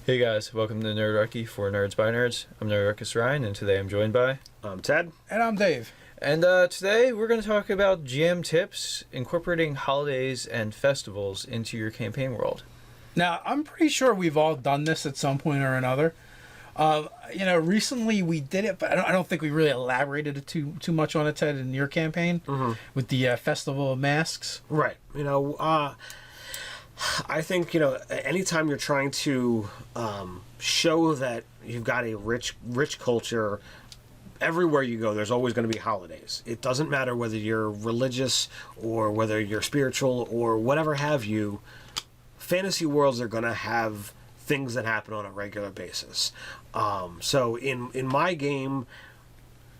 Hey guys, welcome to Nerdrucky for Nerds by Nerds. I'm Nerdruckus Ryan, and today I'm joined by... I'm Ted. And I'm Dave. And today we're going to talk about GM tips incorporating holidays and festivals into your campaign world. Now, I'm pretty sure we've all done this at some point or another. Recently we did it, but I don't think we really elaborated too much on it, Ted, in your campaign with the Festival of Masks. Right. I think, anytime you're trying to show that you've got a rich culture, everywhere you go, there's always going to be holidays. It doesn't matter whether you're religious or whether you're spiritual or whatever have you. Fantasy worlds are going to have things that happen on a regular basis. So in my game,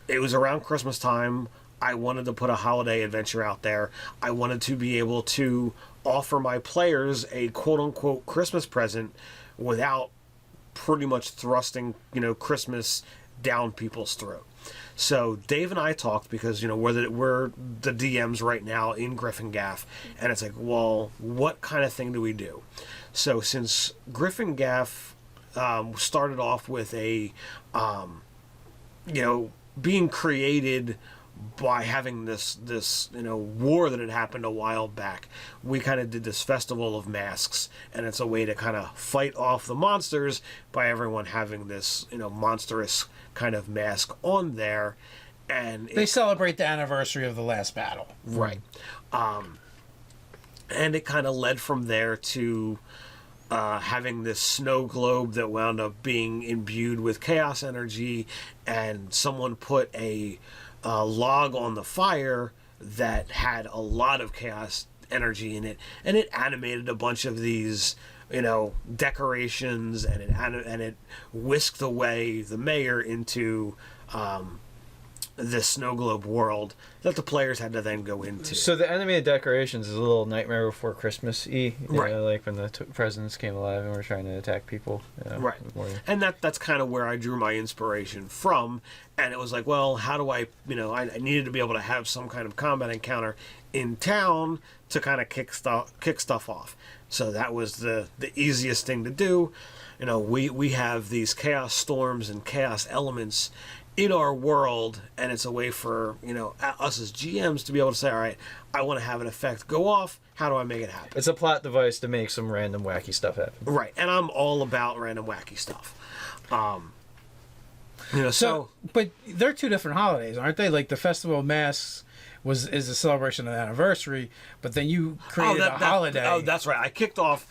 it was around Christmas time. I wanted to put a holiday adventure out there. I wanted to be able to offer my players a quote-unquote Christmas present without pretty much thrusting, Christmas down people's throat. So Dave and I talked because, we're the DMs right now in Griffin Gaff, and it's like, well, what kind of thing do we do? So since Griffin Gaff started off with a, being created by having this war that had happened a while back, we kind of did this Festival of Masks, and it's a way to kind of fight off the monsters by everyone having this monstrous kind of mask on there, and they celebrate the anniversary of the last battle, right? And it kind of led from there to having this snow globe that wound up being imbued with chaos energy, and someone put a log on the fire that had a lot of chaos energy in it, and it animated a bunch of these decorations, and it whisked away the mayor into this snow globe world that the players had to then go into. So the animated decorations is a little Nightmare Before Christmas-y, right? Like when the presidents came alive and were trying to attack people, right? And that's kind of where I drew my inspiration from. And it was like, well, how do I needed to be able to have some kind of combat encounter in town to kind of kick stuff off. So that was the easiest thing to do. We have these chaos storms and chaos elements in our world, and it's a way for us as GMs to be able to say, all right, I want to have an effect go off. How do I make it happen? It's a plot device to make some random wacky stuff happen. Right, and I'm all about random wacky stuff. But they're two different holidays, aren't they? Like the Festival of Masks is a celebration of the anniversary, but then you created a holiday. Oh, that's right. I kicked off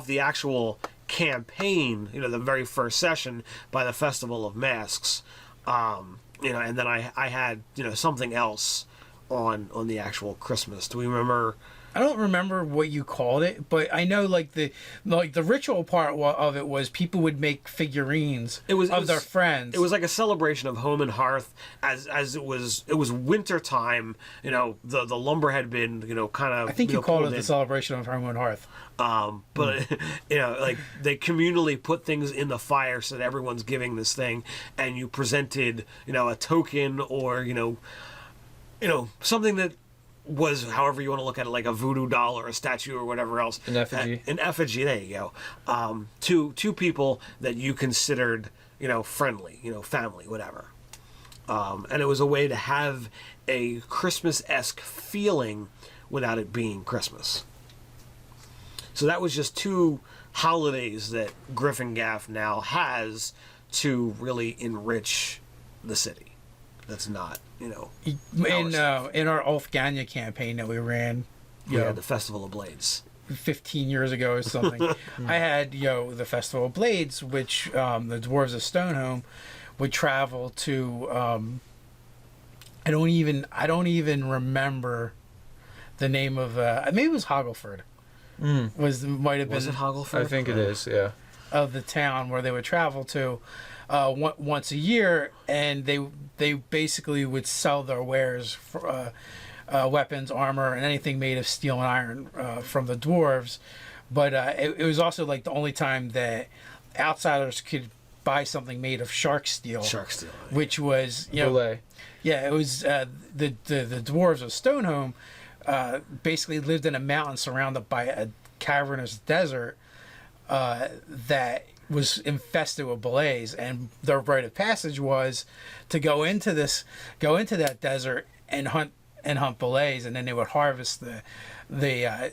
the actual campaign, the very first session by the Festival of Masks. And then I had something else on the actual Christmas. Do we remember? I don't remember what you called it, but I know the ritual part of it was people would make figurines of their friends. It was like a celebration of home and hearth, as it was winter time. The lumber had been kind of. I think you called it the celebration of home and hearth. But like they communally put things in the fire so that everyone's giving this thing, and you presented a token or something that was, however you want to look at it, like a voodoo doll or a statue or whatever else. An effigy. An effigy, there you go. Two people that you considered, friendly, family, whatever. And it was a way to have a Christmas-esque feeling without it being Christmas. So that was just two holidays that Griffin Gaff now has to really enrich the city. That's not, in our Ulfganya campaign that we ran, the Festival of Blades 15 years ago or something. I had the Festival of Blades, which the Dwarves of Stonehome would travel to. I don't even remember the name of. Maybe it was Hoggleford. Might have been. Was it Hoggleford? I think it is. Yeah. Of the town where they would travel to once a year, and they basically would sell their wares for weapons, armor, and anything made of steel and iron from the dwarves. But it was also like the only time that outsiders could buy something made of shark steel. Which was it was the dwarves of Stonehome basically lived in a mountain surrounded by a cavernous desert that was infested with belays, and their rite of passage was to go into that desert and hunt belays, and then they would harvest the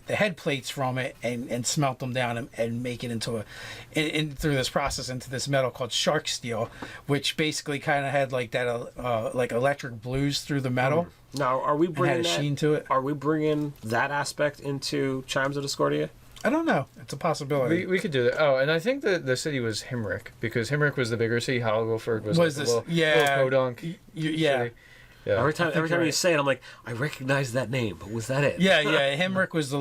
head plates from it and smelt them down and make it into through this process into this metal called shark steel, which basically kind of had like that like electric blues through the metal. Now, are we bringing had a sheen to it. Are we bringing that aspect into Chimes of Discordia? I don't know. It's a possibility. We could do that. Oh, and I think the city was Himrick, because Himrick was the bigger city. Hallgolford was like this? little Yeah. Yeah. city. Yeah. Every time you're you right. say it, I'm like, I recognize that name, but was that it? Yeah. Himrick was the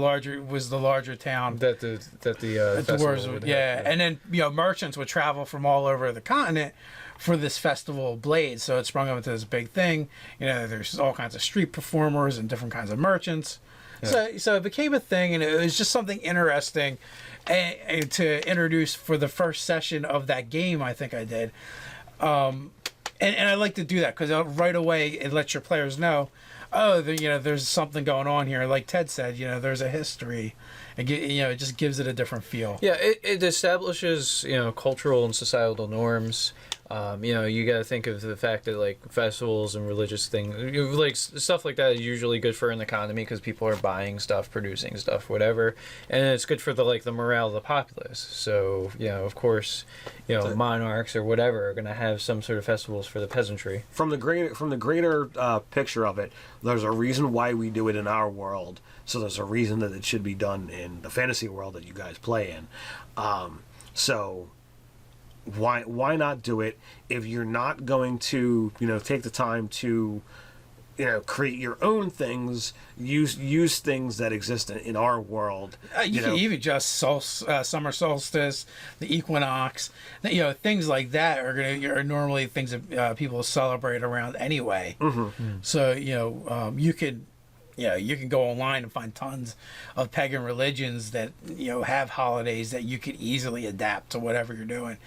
larger town. That the The festival dwarves would yeah, have. and then merchants would travel from all over the continent for this festival of blades. So it sprung up into this big thing. There's all kinds of street performers and different kinds of merchants. Yeah. So it became a thing, and it was just something interesting to introduce for the first session of that game. I think I did, and I like to do that because right away it lets your players know, there's something going on here. Like Ted said, there's a history. It just gives it a different feel. Yeah, it establishes cultural and societal norms. You got to think of the fact that like festivals and religious things, like stuff like that, is usually good for an economy because people are buying stuff, producing stuff, whatever, and it's good for the morale of the populace. So of course, monarchs or whatever are going to have some sort of festivals for the peasantry. From the greater picture of it, there's a reason why we do it in our world. So there's a reason that it should be done in the fantasy world that you guys play in. So why not do it if you're not going to take the time to create your own things, use things that exist in our world. You can even just summer solstice, the equinox, things like that are normally things that people celebrate around anyway. So you could. You can go online and find tons of pagan religions that have holidays that you could easily adapt to whatever you're doing.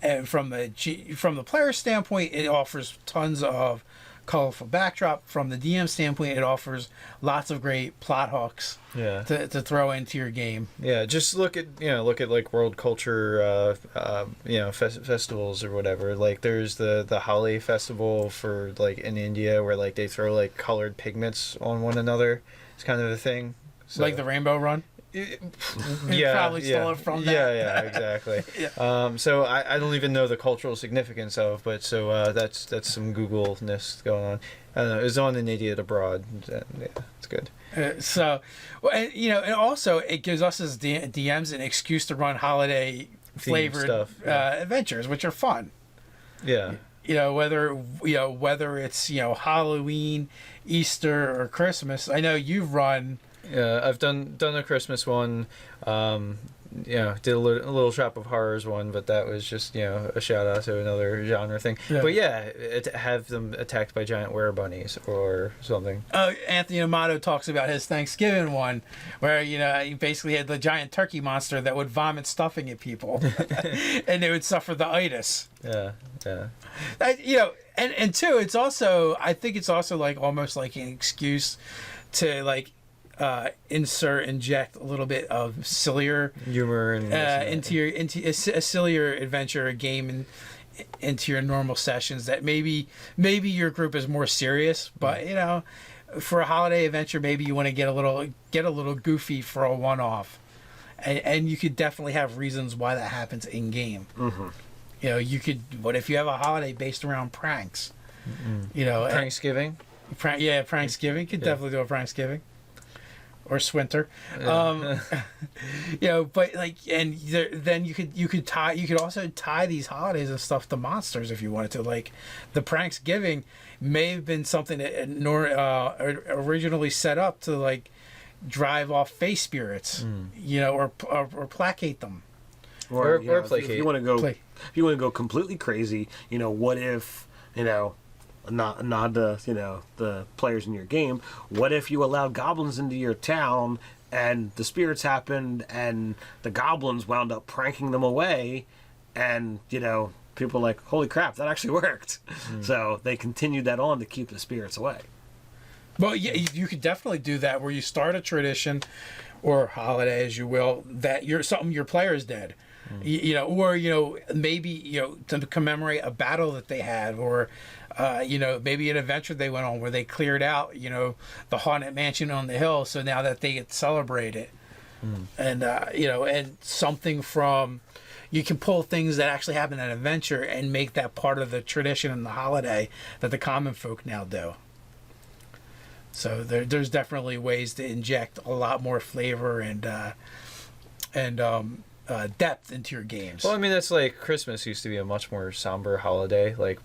And from the player standpoint, it offers tons of colorful backdrop. From the DM standpoint, it offers lots of great plot hooks to throw into your game. Yeah, just look at like world culture, festivals or whatever. Like there's the Holi festival for like in India where like they throw like colored pigments on one another. It's kind of a thing. So, Like the Rainbow Run. Probably stole it from that. Yeah, exactly. So I don't even know the cultural significance of, but so that's some Google-ness going on. I don't know. It's on An Idiot Abroad. Yeah, it's good. And also it gives us as DMs an excuse to run holiday flavored stuff, adventures, which are fun. Yeah. Whether it's Halloween, Easter, or Christmas. I know you've run. Yeah, I've done a Christmas one. Did a little Shop of Horrors one, but that was just a shout out to another genre thing. Yeah. But have them attacked by giant were-bunnies or something. Anthony Amato talks about his Thanksgiving one, where he basically had the giant turkey monster that would vomit stuffing at people, and they would suffer the itis. Yeah. And two, I think it's also like almost like an excuse to like inject a little bit of sillier Humor and into a sillier adventure, a game, and into your normal sessions. That maybe your group is more serious, but for a holiday adventure, maybe you want to get a little goofy for a one-off, and you could definitely have reasons why that happens in game. You could. What if you have a holiday based around pranks? Pranksgiving. Pranksgiving. Could definitely do a Pranksgiving. Or Swinter, but like, and then you could also tie these holidays and stuff to monsters if you wanted to. Like, the Pranksgiving may have been something that originally set up to like drive off face spirits, or placate them, or placate. If you want to go completely crazy, what if nod to the players in your game. What if you allowed goblins into your town and the spirits happened and the goblins wound up pranking them away, and people are like, holy crap, that actually worked. So they continued that on to keep the spirits away. Well, yeah, you could definitely do that, where you start a tradition or holiday, as you will, that your players did. You know, or maybe to commemorate a battle that they had, or maybe an adventure they went on where they cleared out the haunted mansion on the hill, so now that they get to celebrate it. And and something from, you can pull things that actually happen in an adventure and make that part of the tradition and the holiday that the common folk now do. So there's definitely ways to inject a lot more flavor and depth into your games. Well, I mean, that's like Christmas used to be a much more somber holiday. Like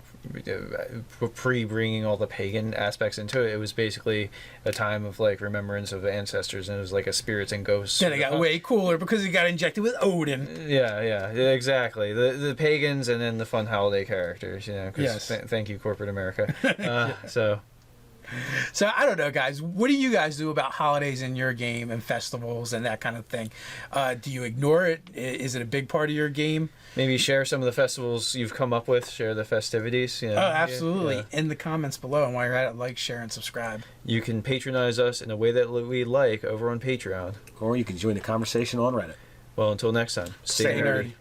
pre-bringing all the pagan aspects into it, it was basically a time of like remembrance of ancestors, and it was like a spirits and ghosts. Then it got way cooler because it got injected with Odin. Yeah, exactly. The pagans and then the fun holiday characters. 'Cause Yes. Thank you, corporate America. So I don't know, guys. What do you guys do about holidays in your game and festivals and that kind of thing? Do you ignore it? Is it a big part of your game? Maybe share some of the festivals you've come up with. Share the festivities. Oh, absolutely. Yeah. In the comments below. And while you're at it, like, share, and subscribe. You can patronize us in a way that we like over on Patreon. Or you can join the conversation on Reddit. Well, until next time, Stay nerdy.